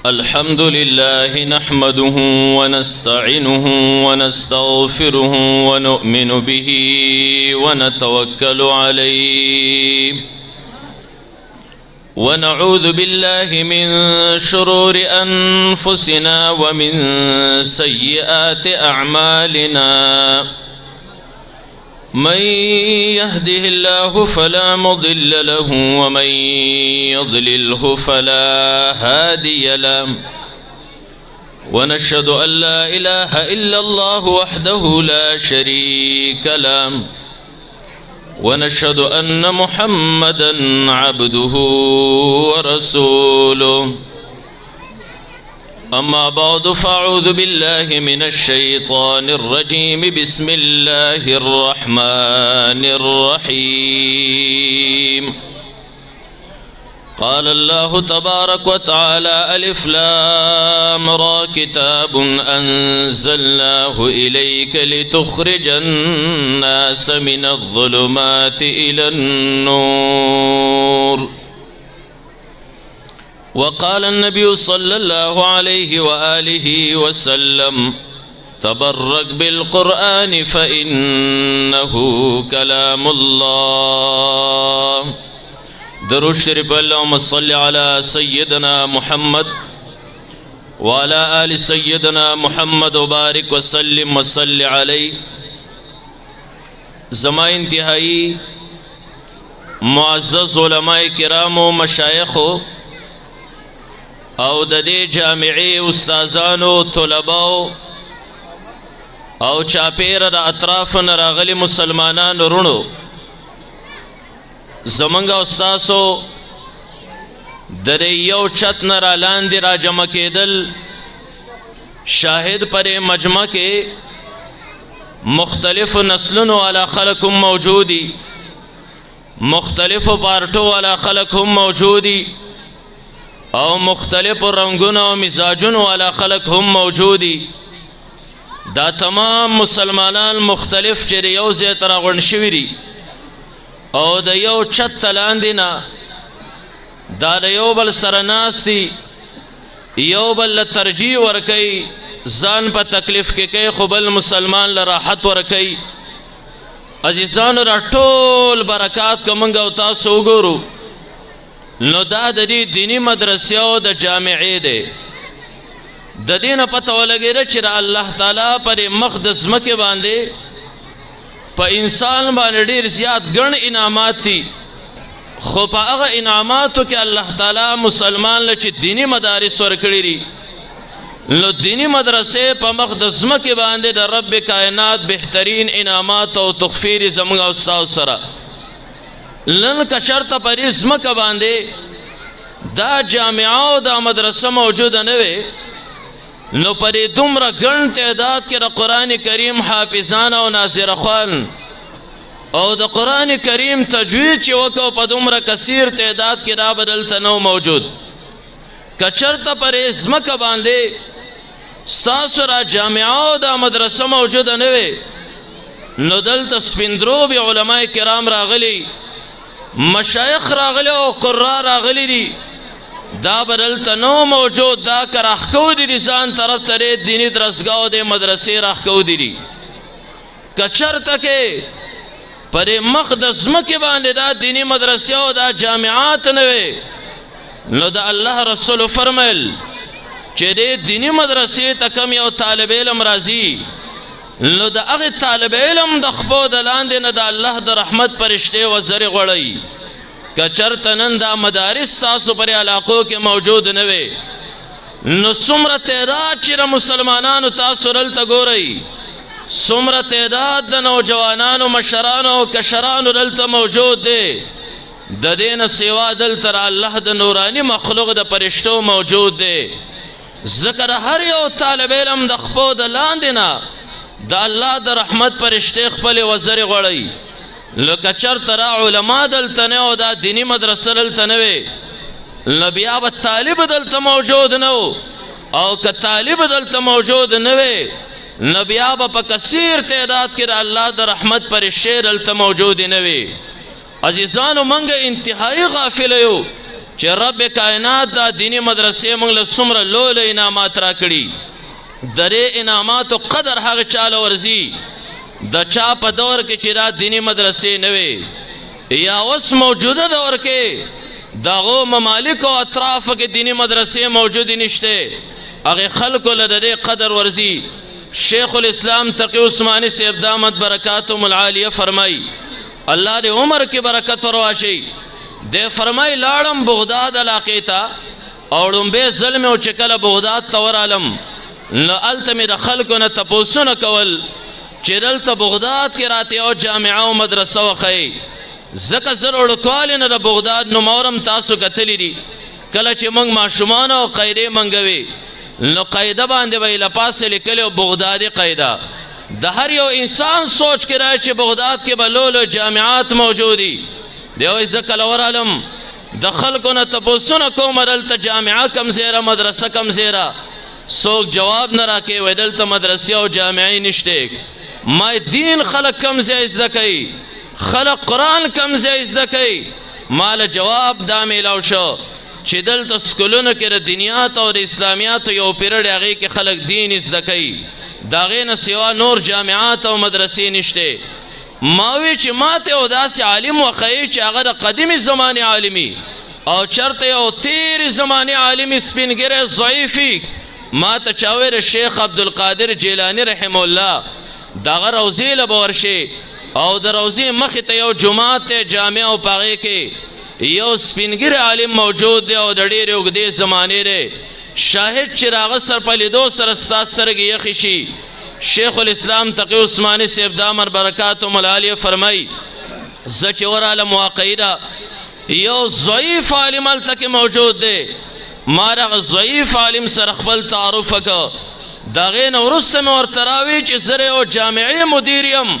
الحمد لله نحمده ونستعينه ونستغفره ونؤمن به ونتوكل عليه ونعوذ بالله من شرور أنفسنا ومن سيئات أعمالنا من يهده الله فلا مضل له ومن يضلله فلا هادي له ونشهد أن لا إله إلا الله وحده لا شريك له ونشهد أن محمدا عبده ورسوله أما بعد فأعوذ بالله من الشيطان الرجيم بسم الله الرحمن الرحيم قال الله تبارك وتعالى ألف لام را كتاب أنزلناه إليك لتخرج الناس من الظلمات إلى النور وقال النبي صلى الله عليه وآله وسلم تبرك بالقرآن فإنه كلام الله درود شریف اللهم صل على سيدنا محمد وعلى آل سيدنا محمد وبارك وسلم وصل عليه زما انتہائی معزز علماء کرام و مشایخ او د دې جامعي استادانو طلباو او چاپیر د اطراف نه راغلي مسلمانانو رونو زمونږ استادو د یو چت نه را لاندې را جمع کېدل شاهد پر مجمع کې مختلف نسلونو والا خلق هم موجودي مختلف پارټو والا خلق هم موجودي او مختلف رنگونو و مزاجونو والا خلق هم موجودی دا تمام مسلمانان مختلف چیر یو زیت را غن شویری او دا یو چت تلاندینا دا یو بل سرناستی یو بل ترجیح ورکی زان پا تکلیف کے کئی خبل مسلمان لراحت ورکی عزیزان را طول برکات کمنگا تاسو گورو نو دا د دې دینی مدرسې او د جامعې دی د دې نه پته ولګېده چې الله تعالی پر مقدس مکه باندې په انسان باندې ډېر زیات ګڼ انعامات دي خو په هغه انعاماتو کې الله تعالی مسلمان له چې دینی مدارس ورکړي دي نو دینی مدرسې په مقدس مکه باندې د رب کائنات بهترین انعامات او تخفیر زموږ استاد سره لن کچرتا پر اسمک باندې دا جامعه او دا مدرسه موجوده نه وي نو پر دومره ګڼ تعداد کې د قرآن کریم حافظان او ناظر خوان او د قرآن کریم تجوید چې وکړو په دومره کثیر تعداد کې را بدلته نو موجود کچرتا پر اسمک باندې ستاسو را جامعه او دا مدرسه موجوده نه وي نو دلته سپندروب علماء کرام راغلي مشایخ راغلی او قرآن راغلی دی دا بدلتا نو موجود دا که راخکو دی ځان طرف تری دینی درسگاو دی مدرسی راخکو دی کچرتا که پر مقدس مکی باندې دا دینی مدرسی او دا جامعات نوی نو دا اللہ رسول فرمیل چه دی دینی مدرسی تکم یو طالب علم رازی نو دا اغی طالب علم د خپو د لاندې نه د الله د رحمت پرشته و زری غړی کچرته نن دا مدارس تاسو پر علاقو کې موجود نه وي نو څومره تعداد چې مسلمانانو تاسو رلته ګورئ څومره تعداد د نوجوانانو مشرانو او کشرانو رلته موجود دی د دې نه سوا دلته الله د نورانی مخلوق د پرشتو موجود دی ذکر هر یو طالب علم د خپو د لاندې نه دا الله د رحمت پرشته خپل وزر غړی لکه چرته را علما دلته نه او دا دینی مدرسه دلته نه وي بیا به طالب دلته موجود نه او که طالب دلته موجود نه وي بیا به په کثیر تعداد کې الله د رحمت پرشته دلته موجود نه وي عزیزانو منګه انتهایی غافل یو چې رب کائنات دا دینی مدرسې موږ له څومره لوی انعامات راکړي. د دې انعاماتو قدر هغه چاله ورځي د چا په دور کې چې دا دینی مدرسې نه وي یا اوس موجوده دور کې دغو ممالک او اطراف کې دینی مدرسې موجود نشته، هغه خلکو له د دې قدر ورځي. شیخ الاسلام تقی عثمانی صاحب دامت برکاتهم العالیه فرمای الله دې عمر کې برکت ورواشي. د فرمای لاړم بغداد علاقې ته او لومبه ظلم او چکل بغداد ته ورالم نو الته مې د خلکو نه تپوسونه کول چې دلته بغداد کې راته او جامعه او مدرسه وخی. زکه زر وړکوال نه د بغداد نو مورم تاسو کتلی دي کله چې موږ ماشومان او قاعده منګوي نو قاعده باندې وی لپاس لیکلو بغدادي قاعده. د هر یو انسان سوچ کې راځي چې بغداد کې بلولو جامعات موجودي دی او زکه لورالم د خلکو نه تپوسونه کوم دلته جامعه کم زیره مدرسه کم زیره څوک جواب نه راکوي وی دلته مدرسې او جامعې نشته. ما دین خلک کم ځای زده کوي، خلق قرآن کم ځای زده کوي. مال جواب دا میلاو شو چې دلته سکولونو کې د دینیات او د اسلامیاتو یو پیریډ هغې کې خلک دین زده کوي، د هغې نه سوا نور جامعات او مدرسې نشته. ما وی چې ماته یو داسې عالم وښیي چې هغه د قدیمې زمانې عالمي او چرته یو تیرې زمانې عالمي سپینګیری ضعیفي. ما ته چا ویل شیخ عبدالقادر جیلانی رحمه الله دغه روضې له به ورشي او د روضې مخې ته یو جومات دی جامع او په هغې کې یو سپینګیری عالم موجود دی او د ډېرې اوږدې زمانې دی. شاهد چې د هغه سر په لیدو سره ستا سترګې یخې شي. شیخ الاسلام تقی عثمانی صاحب دامت برکاتهم العالیه فرمای زه چې ورالم واقعي ده یو ضعیف عالم هلته کې موجود دی. ما دغه ضعیف عالم سره خپل تعارف وکړ. د هغې نه وروسته مې ورته راوي چې زه یو جامعې مدیر یم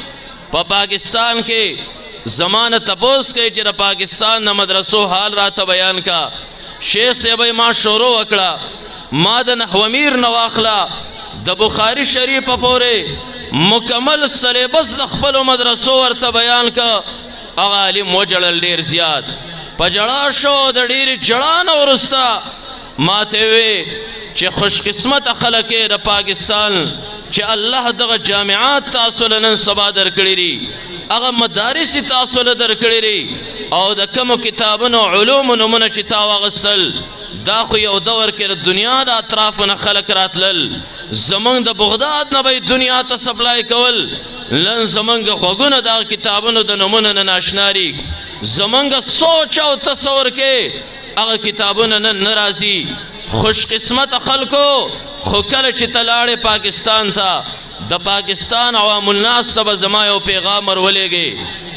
په پاکستان کې. زما نه تپوس کوي چې د پاکستان د مدرسو حال راته بیان کا. شیخ صاحب ما شروع وکړه، ما د نحو امیر نه واخله د بخاري شریفه پورې مکمل سلیبس د خپلو مدرسو ورته بیان که. هغه عالم وجړل ډېر زیات په جړا شو. د ډېرې جړا نه وروسته ماته وی چې خوش قسمته خلک د پاکستان چې الله دغه جامعات تاسو له نن سبا درکړي دي، هغه مدارس تاسو له درکړي دي او د کومو کتابونو علومو نومونه چې تا واغستل دا خو یو دور کې د دنیا د اطرافو نه خلک راتلل. زمونږ د بغداد نه به دنیا ته سپلای کول. نن زمونږ غوږونه دغه کتابونو د نومونه نه ناشنا دي. زمونږ سوچ او تصور کې هغه کتابونه نن نه راځي. خوش قسمت خلکو خو کله چې ته لاړې پاکستان ته د پاکستان عوام الناس ته به زما یو پیغام ورولېږې،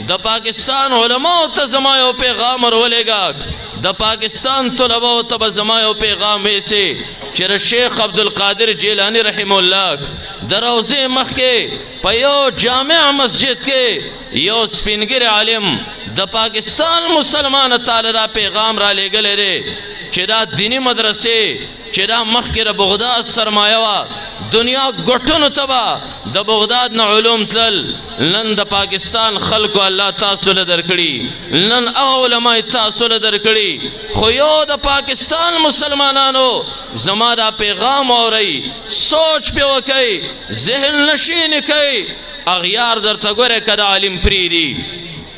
د پاکستان علماو ته زما یو پیغام ورولېږه، د پاکستان طلباو ته به زما یو پیغام ویسې چې د شیخ عبدالقادر جیلانی رحمه الله د روضې مخکې په یو جامع مسجد کې یو سپینګیری عالم د پاکستان مسلمانو ته دا پیغام را لېږلی دی چې دا دیني مدرسې چې دا مخکې د بغداد سرمایه وه دنیا ګټونو ته به د بغداد نه علوم تلل. نن د پاکستان خلکو الله تاسو له درکړي، نن هغه علما تاسو له درکړي. خو یو د پاکستان مسلمانانو زما دا پیغام اورئ، سوچ پې وکئ، ذهن نشینې کوئ. اغیار درته ګورې که د عالم پرېږدي،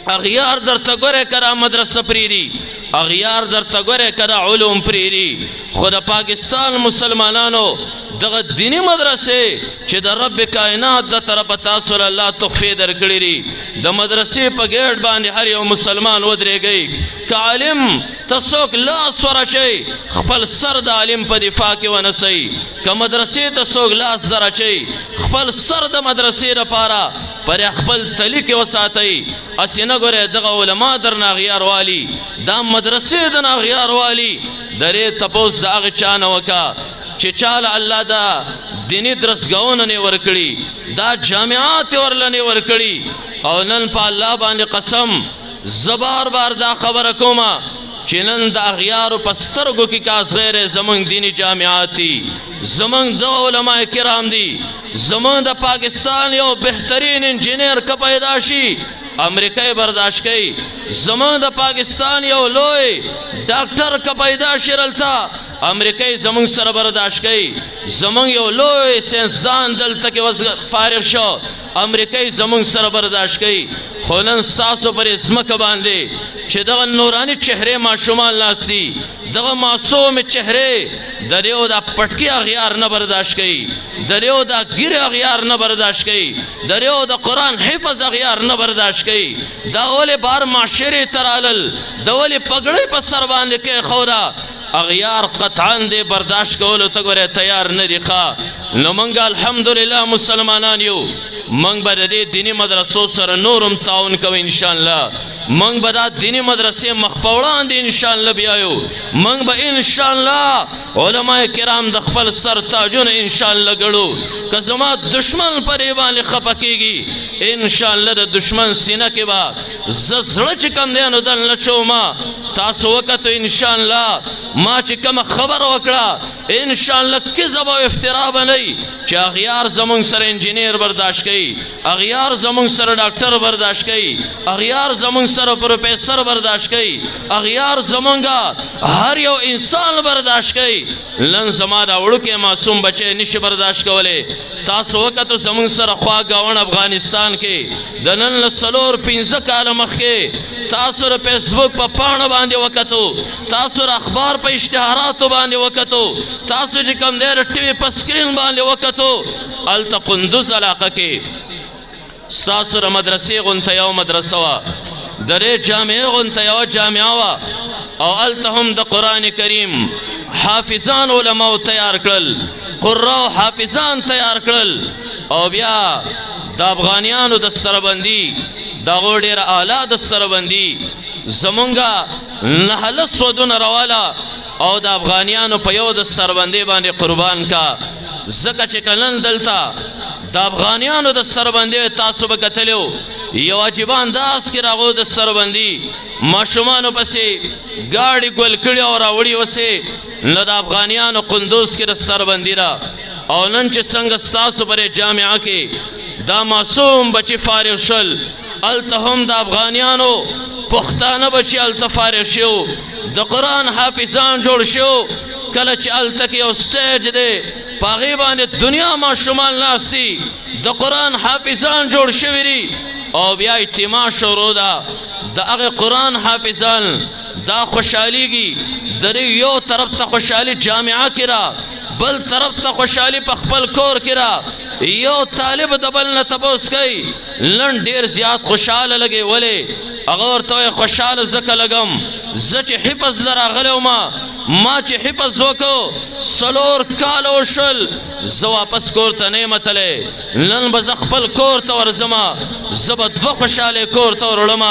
اغیار درته ګورې که د مدرسه پرېږدي، اغیار درته ګورې که د علوم پرېږدي. خو د پاکستان مسلمانانو دغه دینی مدرسې چې د رب کائنات د طرفه تاسو له الله تحفې درکړي دي، د مدرسې په ګیټ باندې هر یو مسلمان ودرېږئ. که عالم ته څوک لاس ورچوي خپل سر د عالم په دفاع کې ونسئ، که مدرسې ته څوک لاس در اچوي خپل سر د مدرسې لپاره پر خپل تلي کې وساتئ. هسې نه ګورئ دغه علما درنه اغیار والي، دا مدرسې درنه اغیار والي. د دې تپوس د هغه چا نه وکړه چې چاله الله دا دیني درسګاونه نه ورکړي، دا جامعات ورله نه ورکړي. او نن په الله باندې قسم زه بار بار دا خبره کومه چې نن د اغیارو په سترګو کې کاس غیر زمونږ دیني جامعات دي، زمونږ دغه علما کرام دي. زمونږ د پاکستان یو بهترین انجینیر که پیدا شي امریکای برداشت کوي زمونږ د پاکستان یو لوی ډاکټر که پیدا شي دلته امریکای زمونږ سره برداشت کوي زمونږ یو لوی ساینسدان دلته کې اوس فارغ شو امریکای زمونږ سره برداشت کوي خو نن ستاسو پرې ځمکه باندې چې دغه نوراني چهرې ماشومان ناست دي دغه معصوم چهرې د دې او د پټکي اغیار نه برداشت کوي د دې او د ګیرې اغیار نه برداشت کوي د دې او د قرآن حفظ اغیار نه برداشت کوي دا ولې بار معاشرې ته رالل د ولې پګړۍ په سر باندې کېښوده اغیار قطعا دې برداشت کولو ته ګورې تیار نه دي ښه نو موږ الحمدلله مسلمانان یو موږ به د دې دیني مدرسو سره نورم تعاون کوو انشاءالله موږ به دا دیني مدرسې مخ په وړاندې انشاءالله بیایو موږ به انشاءالله علماء کرام د خپل سر تاجونه انشاءالله ګړو که زما دشمن په دې باندې خفه کېږي انشاءالله د دشمن سینه کې به زه زړه چې کوم دی نو دننه چومه تاسو وکتو انشاءالله ما چې کومه خبره وکړه انشاءالله کذب او افترا به نه وي چې اغیار زمونږ سره انجینیر برداشت کوي اغیار زمونږ سره ډاکټر برداشت کوي اغیار زمونږ سره پروفیسر برداشت کوي اغیار زمونږ هر یو انسان برداشت کوي نن زما دا وړوکی معصوم بچی نشي برداشت کولی تاسو وکتو زمونږ سره خوا ګاونډ افغانستان کې د نن له 4-5 کاله مخکې تاسو د فیسبوک په پاڼه باندې وکتو تاسو د اخبار په اشتهاراتو باندې وکتو تاسو چې کوم دی د ټي وي په سکرین باندې وکتو هلته قندوز علاقه کې ستاسو د مدرسې غونته یو مدرسه وه د دې جامعې غونته یوه جامعه وه او هلته هم د قرآن کریم حافظان علماو تیار کړل قراو حافظان تیار کړل او بیا د افغانیانو دستربندي دغو ډېره اعلی دستربندي زمونږه 9 سودونه راواله او د افغانیانو په یو دستربندۍ باندې قربان کا ځکه چې که نن دلته د افغانیانو دستربندۍ تاسو به کتلو یو عجیب انداز کې راغو دستربندي ماشومانو پسې ګاډي ګل کړي او راوړي وسې نو د افغانیانو قندوز کې دستربندي را او نن چې څنګه ستاسو پرې جامعه کې دا معصوم بچي فارغ شول هلته هم د افغانیانو پښتانه بچي هلته فارغ شو د قرآن حافظان جوړ شو کله چې هلته کې یو سټیج دی په هغې باندې دنیا ماشومان ناست دي د قرآن حافظان جوړ شوي دي او بیا اجتماع شروع ده د هغې قرآن حافظان دا خوشحالیږي د دې یو طرف ته خوشحالي جامعه کې را بل طرف ته خوشحالي په خپل کور کې را یو طالب د بل نه تپوس کوي نن ډېر زیات خوشحاله لګي ولې هغه ورته وایي خوشحاله ځکه لګم زه چې حفظ له راغلی وم ما چې حفظ وکړو 4 کاله وشول زه واپس کور ته نه یم تللی نن به زه خپل کور ته ورځم زه به 2 خوشحالۍ کور ته وروړم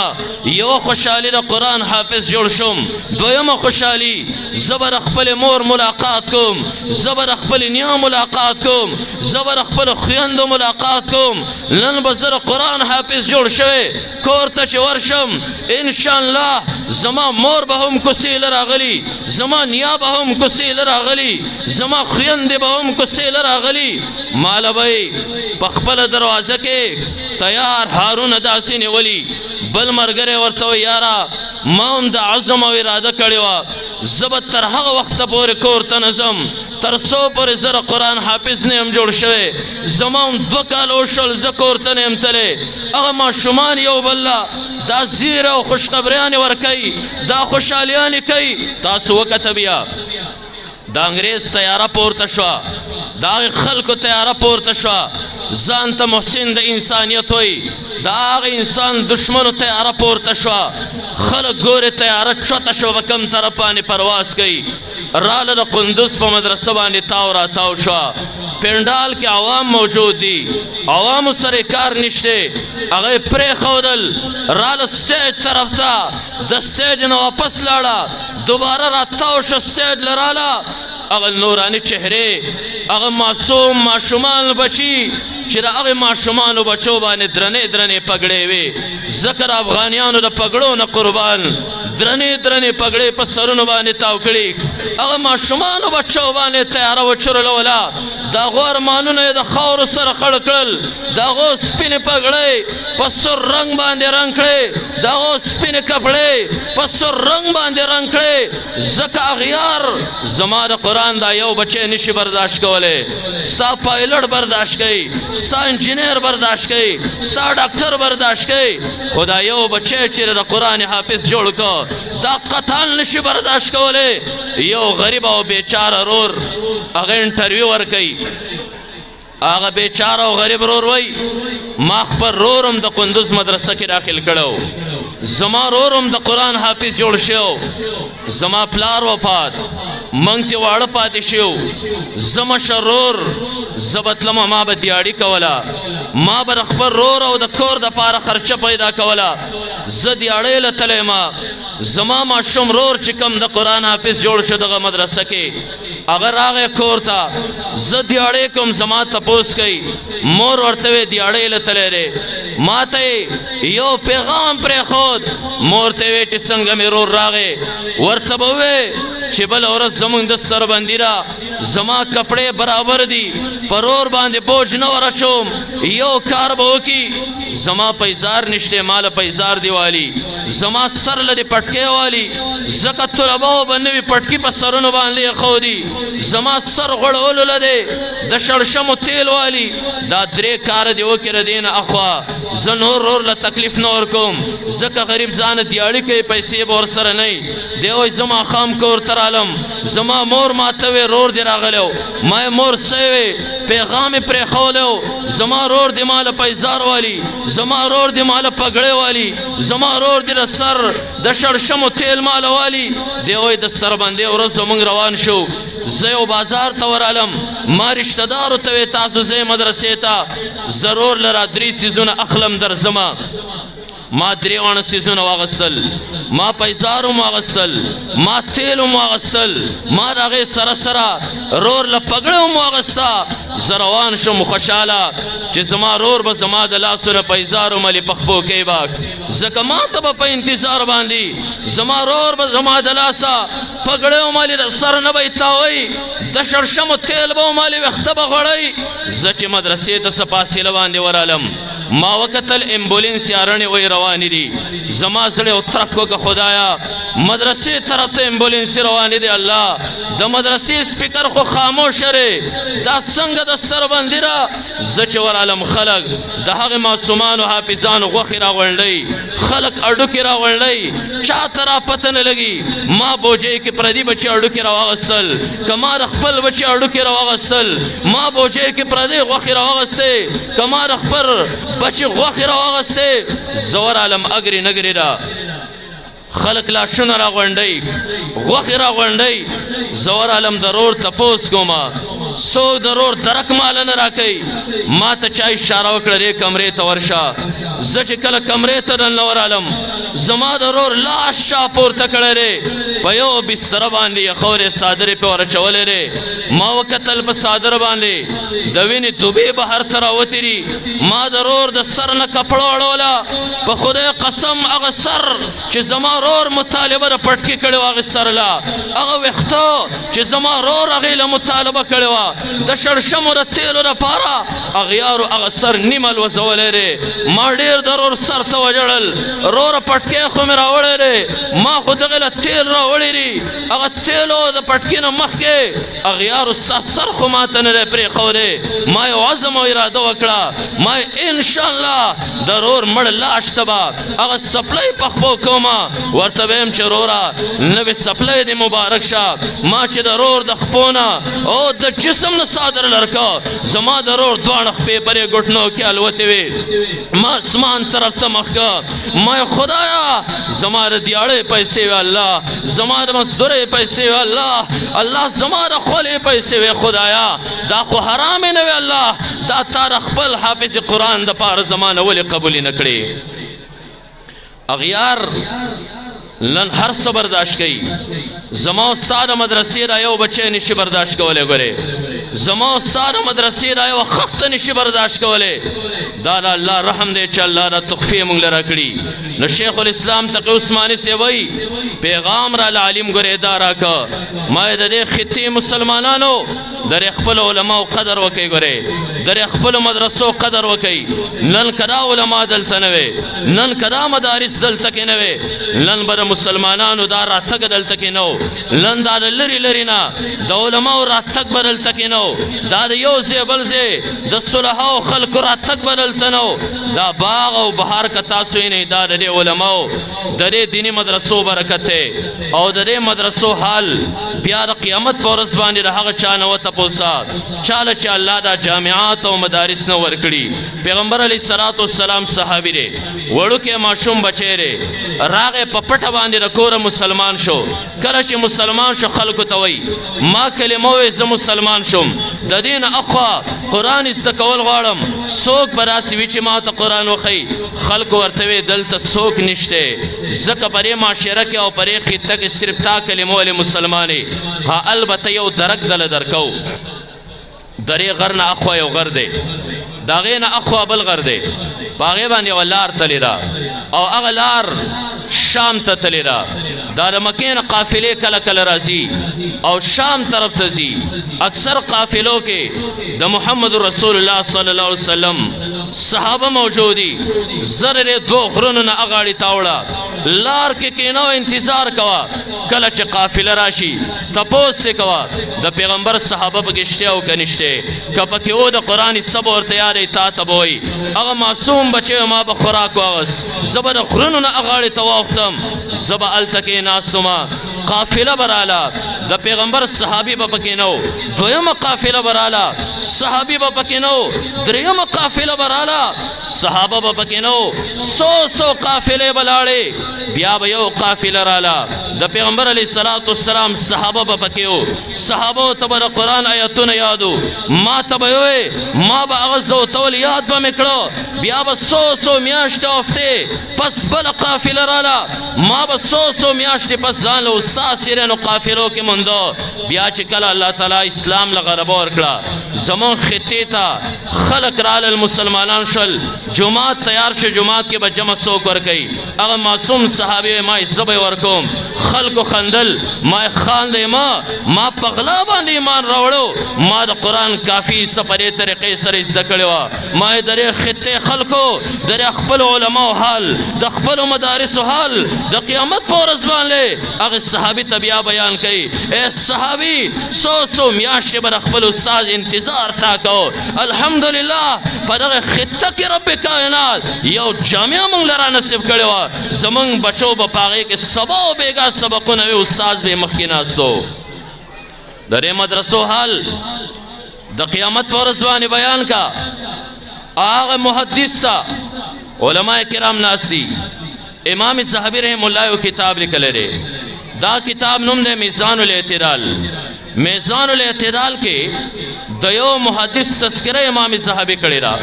یوه خوشحالي د قرآن حافظ جوړ شوم دویمه خوشحالي زه به د خپلې مور ملاقات کوم زه به د خپلې نیا ملاقات کوم زه به د خپلو خویندو ملاقات کوم نن به زه د قرآن حافظ جوړ شوی کور ته چې ورشم انشاءالله زما مور به هم کوڅې له راغلي زما نیا به هم کوڅې له راغلي زما خویندې به هم کوڅې له راغلي ماله به یې په خپله دروازه کې تیار هارونه داسې نیولي بل ملګری ورته وایي یاره ما هم د عزم او اراده کړې وه زه به تر هغه وخته پورې کور ته نه ځم تر څو پورې زه د قرآن حافظ نه یم جوړ شوی زما هم 2 کاله وشول زه کور ته نه یم تللی هغه ماشومان یو بل دا زیره او خوشخبریانې ورکوي دا خوشحالیانې کوي تاسو وکته بیا د انګریز تیاره پورته شوه د هغې خلکو تیاره پورته شوه ځان ته محسن د انسانیت وایي د هغه انسان دشمنو تیاره پورته شوه خلک ګورې تیاره چوته شوه په کوم طرف باندې پرواز کوي راله د قندوز په مدرسه باندې تاو راتاو شوه پنډال کې عوام موجود دي عوامو سره کار نشته هغه یې پرېښودل راله سټیج طرف ته د سټیج نه واپس لاړه دوباره راتاو شو سټیج له راله هغه نوراني چهرې هغه معصوم ماشومان بچي چې د هغې ماشومانو بچو باندې درنې درنې پګړې وې ځکه د افغانیانو د پګړو نه قربان درنې درنې پګړې په سرونو باندې تاو کړي هغه ماشومانو بچو باندې تیاره وچورلوله د هغو ارمانونه یې د خاورو سره خړ کړل د هغو سپینې پګړۍ په سور رنګ باندې رنګ کړې د هغو سپینې کپړې په سور رنګ باندې رنګ کړې ځکه اغیار زما د قرآن دا یو بچی نشي برداشت کولی ستا پایلټ برداشت کوي ستا انجینیر برداشت کوي ستا ډاکټر برداشت کوي خو دا یو بچی چې د قرآن حافظ جوړ کو دا قطعا نشي برداشت کولی یو غریب او بیچاره رور هغه انټرویو ورکوي هغه بیچاره او غریب رور وای ما خپل رورم د قندوز مدرسه کې داخل کړو زما رورم د قرآن حافظ جوړ شو زما پلار وفات منګ ته واړه پاتې شو زما شرور زبتلم ما به دیاړي کوله ما به خپل رور او د کور د پاره خرچه پیدا کوله زه دیاړۍ له تللی ما زما ماشوم رور چې کوم د قرآن حافظ جوړ شو دغه مدرسه کې هغه راغی کور ته زه دیاړۍ کوم زما تپوس کوي مور ورته وی دیاړۍ له تللی دی ما ته یو پیغام پرېښود مور ته وی چې څنګه مې رور راغی ورته به وی چې بله ورځ زمونږ د سربندي را زما کپړې برابر دي په رور باندې بوج نه ورچوم یو کار به وکړي زما پیزار نشته مال پیزار دی والی زما سر لري پټکې والی ځکه طلباو به نوي پټکي په سرونو باندې ایښودي زما سر غوړولو لدی د شړشمو تیل والی دا درې کار دی وکړي د دې نه اخوا زه نور رور له تکلیف نه ورکوم ځکه غریب ځان دیاړي کوي پیسې به ورسره نه وي دی وایي زه ماښام کور ته رالم زما مور ماته وی رور دې راغلی ما یې مور څه وی پیغام یې پرېښولی زما رور دې ماله پیزار والی زما رور دې ماله پګړۍ والی زما رور دې د سر د شړشمو تیل ماله والی دی وایي د سربندۍ ورځ زموږ روان شو زه یو بازار ته ورالم ما رشته دارو ته وی تاسو ځئ مدرسې ته ضرور لره 3 څیزونه اخلم درځمه ما 3 واړه څیزونه واغستل ما پیزار هم واغستل ما تیل هم واغستل ما د هغې سره سره رور له پګړۍ هم واغسته زه روان شم خوشحاله چې زما رور به زما د لاسونه پیزار وملي په خپو کې به ځکه ما ته به په انتظار باندې زما رور به زما د لاسه پګړۍ وملي د سر نه به یې تاوی د شړشمو تیل به وملي ویښته به غوړی زه چې مدرسې ته څه فاصله باندې ورالم ما وکتل امبولینس یا رڼې وی روانې دي زما زړه یو ترک وکړه خدایا مدرسې طرف ته امبولینسې روانې دي الله د مدرسې سپیکر خو خاموشه دی دا څنګه د ستربندي را زه چې ورالم خلک د هغې معصومانو حافظانو غوښې راغونډوي خلک اډوکې راغونډوي چا ته را پته نه لګي ما بوجۍ کې پردي بچي اډوکې راواغستل که ما د خپل بچي اډوکې راواغستل ما بوجۍ کې پردۍ غوښې راواغستې که ما د خپل بچی غوښې راواغستې زه ورالم اګرې نګرې را خلک لاشونه راغونډوي غوښې راغونډوي زه ورالم د رور تپوس کومه څوک د رور درک ماله نه راکوي ما ته چا اشاره وکړه دې کمرې ته ورشه زه چې کله کمرې ته دننه ورالم زما د رور لاس چا پورته کړی دی په یو بستره باندې یخورې څادرې پې ورچولی دی ما وکتل په څادر باندې د وینې دوبې بهر ته راوتې دي ما د رور د سر نه کپړه اړوله په خدای قسم هغه سر چې زما رور مطالبه د پټکي کړې وه هغې سر له هغه ویښته چې زما رور هغې له مطالبه کړې وه د شړشمو د تیلو دپاره اغیارو هغه سر نیمه لوځولی دی ما ډېر د رور سر ته وژړل روره پټکی خو مې راوړی دی ما خو دغې له تیل راوړي دي هغه تیلو د پټکي نه مخکې اغیارو ستا سر خو ما ته نه دی پرېښودی ما یو عزم او اراده وکړه ما انشاءالله د رور مړ لاش ته به هغه سپلی په خپو کومه ورته به یم چې روره نوې سپلی دې مبارک شه ما چې د رور د خپو نه او د جسم نه څادر لرکه زما د رور دواړه خپې پرې ګوټنو کې الوتې وې ما اسمان طرف ته مخ که ما خدایا زما د دیاړۍ پیسې وې الله زما د مزدورۍ پیسې وې الله زما د خولې پیسې وې خدایا دا خو حرامې نه وې الله دا تا د خپل حافظ قرآن دپاره زما نه ولې قبولې نه کړې اغیار لن هر څه برداشت کوي زما ستا د مدرسې را یو بچی نشي برداشت کولی ګورې زما استاد مدرسې را یو خخت نشي برداشت کولی دا د الله رحم دی چې الله دا تخفی موږ لره کړي نو شیخ الاسلام تقی عثماني صاحب وایي پیغام را لعلیم ګورې دا راکه ما د دې خطې مسلمانانو در خپل علماو قدر وکئ ګورې در خپل مدرسو قدر وکئ نن کدا علما دلته نه وي نن کدا مدارس دلته کې نه وي نن به د مسلمانانو دا راتګ دلته کې نه و نن دا د لرې لرې نه د علماو راتګ به دلته کې نه و دا د یو ځای بل ځای د صلحاو خلکو راتګ به دلته نه و دا باغ او بهار که تاسو یې دا د دې علماو د دې دیني مدرسو برکت دی او د دې مدرسو حال بیا د قیامت په ورځ باندې د هغه چا نه وتپوسه چاله چې الله دا جامعات او مدارس نه ورکړي پیغمبر علیه الصلاة والسلام صحابي دی وړوکی ماشوم بچی دی راغی په پټه باندې د کوره مسلمان شو کله چې مسلمان شو خلکو ته وایي ما کلمه وایي زه مسلمان شوم د دې نه اخوا قرآن زده کول غواړم څوک به داسې وي چې ما ته قرآن وښیي خلکو ورته وایي دلته څوک نشته ځکه په دې معاشره کې او په دې خطه کې صرف تا کلمه ولې مسلمان یې ها البته یو درک دله درکو د دې غر نه اخوا یو غر دی د هغې نه اخوا بل غر دی په هغې باندې یوه لار تلې ده او هغه لار شام ته تلې ده دا د مکې نه قافلې کله کله راځي او شام طرف ته ځي اکثر قافلو کې د محمد رسول الله صلی الله علیه وسلم صحابه موجودي زر دې دوه غرونو نه اغاړې تاوړه لار کې کینو انتظار کوه کله چې قافله راشي تپوس ترې کوه د پیغمبر صحابه پکې شته او که نشته که پکې و د قرآن سبه ورته یادی تا ته به وایي هغه معصوم بچی ما به خوراک واغست زه به د غرونو نه اغاړې ته واوښتم زه به هلته کې ناستومه قافله به راله د پیغمبر صحابي به پکې نه و دویمه قافله به راله صحابي به پکې نه و درېیمه قافله به راله صحابه به پکې نه و څو قافلې به لاړې بیا به یو قافله راله د پیغمبر علیه الصلاة والسلام صحابه به پکې و صحابو ته به د قرآن آیتونه یاد و ما ته به یې ما به هغه زوتول یاد به مې کړه بیا به څو میاشتې هفتې پس بله قافله راله ما به څو میاشتې پس ځان له استاد سیرینو قافلو کې موندو بیا چې کله الله تعالی اسلام له غلبه ورکړه زمون خطې ته خلک رالل مسلمانان شول جماعت تیار شو جماعت کې به جمع څوک ورکوي هغه معصوم صحابي ما یې زه به یې ورکوم خلکو خندل ما یې خاندی ما په غلا باندې ایمان راوړو ما د قرآن کافي څه په دې طریقې سره زده کړې وه ما یې د دې خطې خلکو د دې خپلو علماو حال د خپلو مدارسو حال د قیامت په ورځ باندې هغه صحابي ته بیا بیان کوي ای صحابي څو میاشتې به د خپل استاد انتظار تا کو الحمدلله په دغه خطه کې رب کائنات یو جامعه موږ له رانصیب کړې وه زموږ بچو به په هغې کې سبا او بېګا سبقونه وي استاد به یې مخکې ناستو د دې مدرسو حال د قیامت په ورځ باندې بیان کا هغه محدث ته علماء کرام ناست دي امام صحابي رحم الله یو کتاب لیکلی دی دا کتاب نوم دی میزان الاعتدال میزان الاعتدال کې د یو محدث تذکره امام صحابي کړی را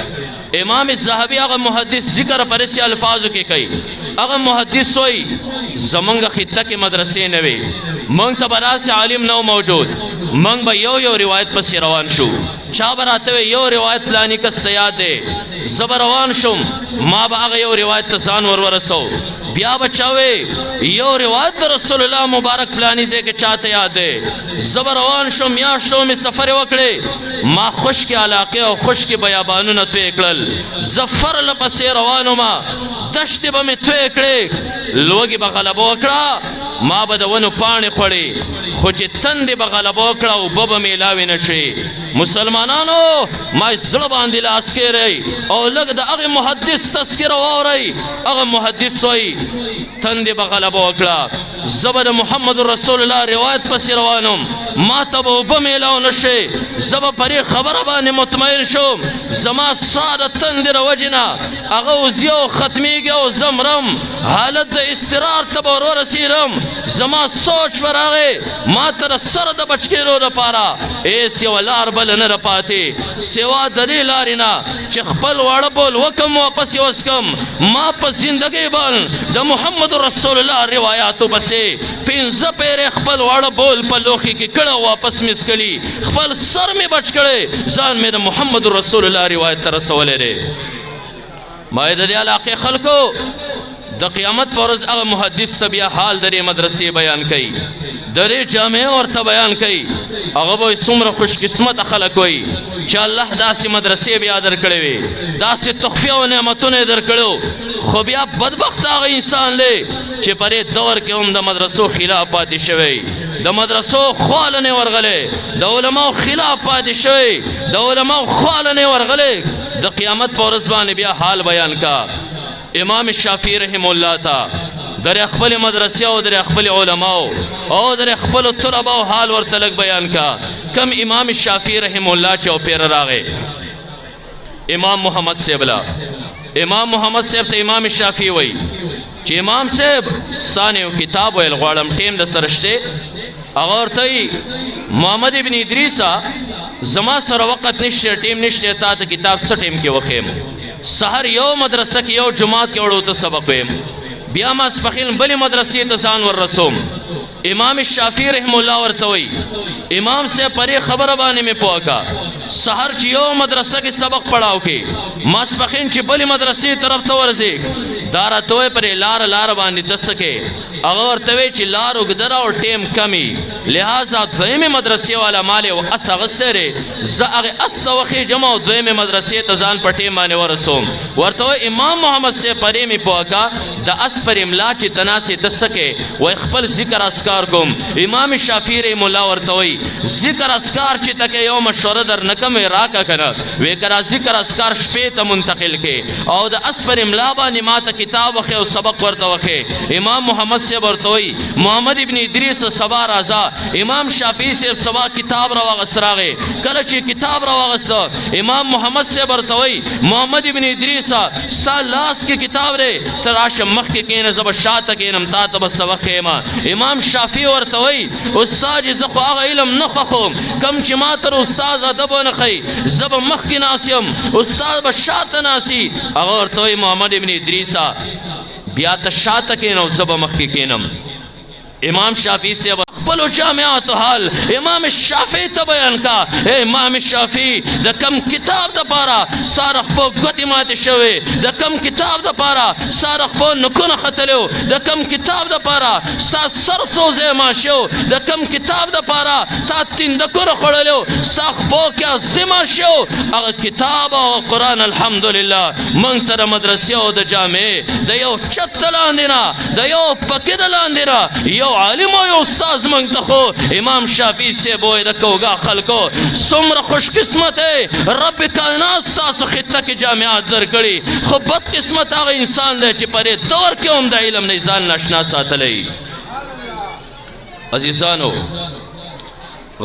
امام صحابي هغه محدث ذکر په داسې الفاظو کې کوي هغه محدث وایي زمونږ خطه کې مدرسې نه وي موږ ته به داسې عالم نه موجود موږ به یو روایت پسې روان شو چا به راته وی یو روایت پلاني کس ته یاد دی زه به روان شم ما به هغه یو روایت ته ځان ورسو بیا به چا وی یو روایت د رسول الله مبارک پلاني ځای کې چا ته یاد دی زه به روان شم میاشتو مې سفر وکړې ما خشکې علاقې او خشکې بیابانونه توی کړل زه فرله پسې روان ومه دشتې به مې توی کړې لوږې به غلبه وکړه ما به د ونو پاڼې خوړې خو چې تندې به غلبه وکړه اوبه به میلاوې نه شوې مسلمانانو ما زړه باندې لاس کېری او لږ د هغې محدث تذکره واورئ هغه محدث وایي تندې به غلبه وکړه زه به د محمد رسول الله روایت پسې روانم ما ته به اوبه میلاو نه شي زه به په دې خبره باندې مطمئن شوم زما سا د تندې د وجې نه هغه وځي او ختمیږي او زه مرم حالت د اضطرار ته به ورسېږم زما سوچ به راغی ما ته د سره د بچ کېدو دپاره هېڅ یوه لار بله نه ده پاتې سوا د دې لارې نه چې خپل واړه بول وکم واپس یې وسکم ما په زندګۍ باندې د محمد رسول الله روایاتو پسې 15 پیرې خپل واړه بول په لوښي کې کړی کړه واپس مس کړي خپل سر مې بچ کړي ځان مې د محمد رسول الله روایت ته رسولی دی ما د دې علاقې خلکو د قیامت پر ورځ هغه محدث ته بیا حال د دې مدرسې بیان کوي د دې جامع ورته بیان کوي هغه به څومره خوش قسمت خلک وي چې الله داسې مدرسې بیا درکړې وي داسې تحفې او نعمتونه یې درکړو خو بیا بدبخت هغه انسان دی چې په دې دور کې هم د مدرسو خلاف پاتې شوی د مدرسو خواله نه ورغلی د علماو خلاف پاتې شوی د علماو خواله نه ورغلی د قیامت په ورځ باندې بیا حال بیان کا امام شافعي رحم الله تا در خپل مدرسې او در خپل علماو او در خپل طلباو حال ورته لږ بیان کا کم امام شافعي رحم الله چې او پیر راغی امام محمد صاحب لا امام محمد صاحب ته امام شافعي وای چې امام صاحب ستانه یو کتاب ویل غواړم ټیم د سره شته هغه ورته محمد ابن ادریسا زما سره وخت نشته ټیم نشته تا ته کتاب څه ټیم کې وخیم سحر یو مدرسه کې یو جماعت کې وړو ته سبق ویم بیا ماسپخین بلې مدرسې ته ځان ور رسوم امام شافعي رحم الله ورته وی امام صاحب پرې خبره باندې مې پوه کا سحر چې یو مدرسه کې سبق پڑھاو کې ماسپخین چې بلې مدرسې طرف ته ورځي دا راته وی پرې لار باندې دس کې هغه ورته وی چې لار اوږده او ټیم کمی لہذا دویمې مدرسې والا مال او اس اغستی دی زه هغې اس ته وخې جمع او دویمې مدرسې ته ځان په ټیم باندې ورسوم ورته وی امام محمد صاحب پرې مې پوه کا د اس پر املا چې تناسې دس کې وی خپل ذکر اسکار کوم امام شافعي رحم الله ورته وی ذکر اسکار چې تکې یو مشوره در نکم راکا کنه وی کرا ذکر اسکار شپې ته منتقل کې او د اس پر املا باندې ما ته کتاب وخې او سبق ورته وخې امام محمد صاحب ورته وی محمد ابن ادریس سبا راځه امام شافعي صاحب سبا کتاب راواغست راغی کله چې کتاب راواغست امام محمد صاحب ورته وی محمد ابن ادریس ستا لاس کې کتاب دی ته راشه مخکې کښېنه زه به شاته کښېنم تا ته به سبق ښیم امام شافعي ورته وی استاد زه خو هغه علم نه خوښوم کم چې ما تر استاد ادب ونه ښیي زه به مخکې ناست یم استاد به شاته ناستي هغه ورته وی محمد ابن ادریسه بیا ته شاته کښېنه او زه به مخکې کښېنم امام شافعي صاحب خپلو جامعاتو حال امام شافعي ته بیان کا امام شافعي د کم کتاب دپاره ستا رخپه ګوتې ماتې شوې د کم کتاب دپاره ستا رخپه نکونه ختلو د کم کتاب دپاره ستا سر سوځی مات شو د کم کتاب دپاره تا تندکونه خوړلو ستا خپو کې ازدي مات شو هغه کتاب او قرآن الحمدلله موږ ته د مدرسې او د جامعې د یو چت لاندې نه د یو پکې د لاندې نه یو عالم او یو استاذ موږ ته خو امام شافعي صاحب وایي د کوږه خلکو څومره خوش قسمت دی رب کائنات ستاسو خطه کې جامعات درکړي خو بد قسمت هغه انسان دی چې په دې دور کې هم د علم نه ځان ناشنا ساتلی عزیزانو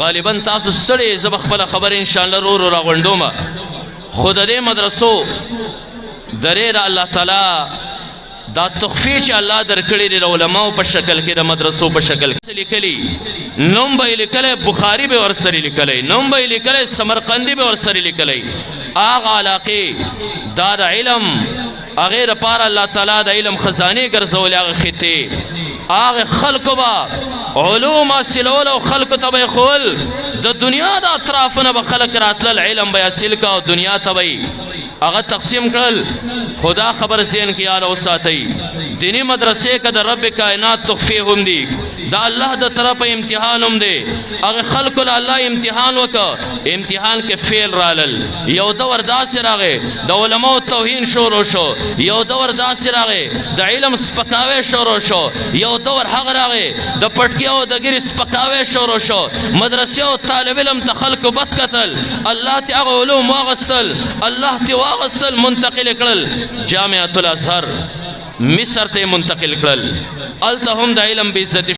غالبا تاسو ستړي زه به خپله خبره انشاءالله رو راغونډومه خو د دې مدرسو د دې د الله تعالی دا تخفی چې الله درکړي د علماو په شکل کې د مدرسو په شکل کې لیکلي نوم به یې لیکلی بخاري به ورسره لیکلی نوم به یې لیکلی سمرقندي به ورسره لیکلی هغه علاقې دا د علم هغې دپاره الله تعالی د علم خزانې ګرځولې هغه خطې هغه خلکو به علوم حاصلول او خلکو ته به یې ښول د دنیا د اطرافونه به خلک راتلل علم به یې حاصل کا او دنیا ته به هغه تقسیم کړل خدا خبر ذهن کې یاد وساتئ دینی مدرسې که د رب کائنات تحفې هم دي دا الله د طرفه امتحان هم دی هغه خلکو له الله امتحان وکړه امتحان کې فیل رالل یو دور داسې راغی د علماو توهین شروع شو یو دور داسې راغی د علم سپکاوی شروع شو یو دور هغه راغی د پټکي او د ګیرې سپکاوی شروع شو مدرسې او طالب علم ته خلکو بد کتل الله ته هغه علوم واغستل الله ته واغستل منتقل کړل جامعة الازهر مصر ته منتقل کړل هلته هم د علم بې عزتي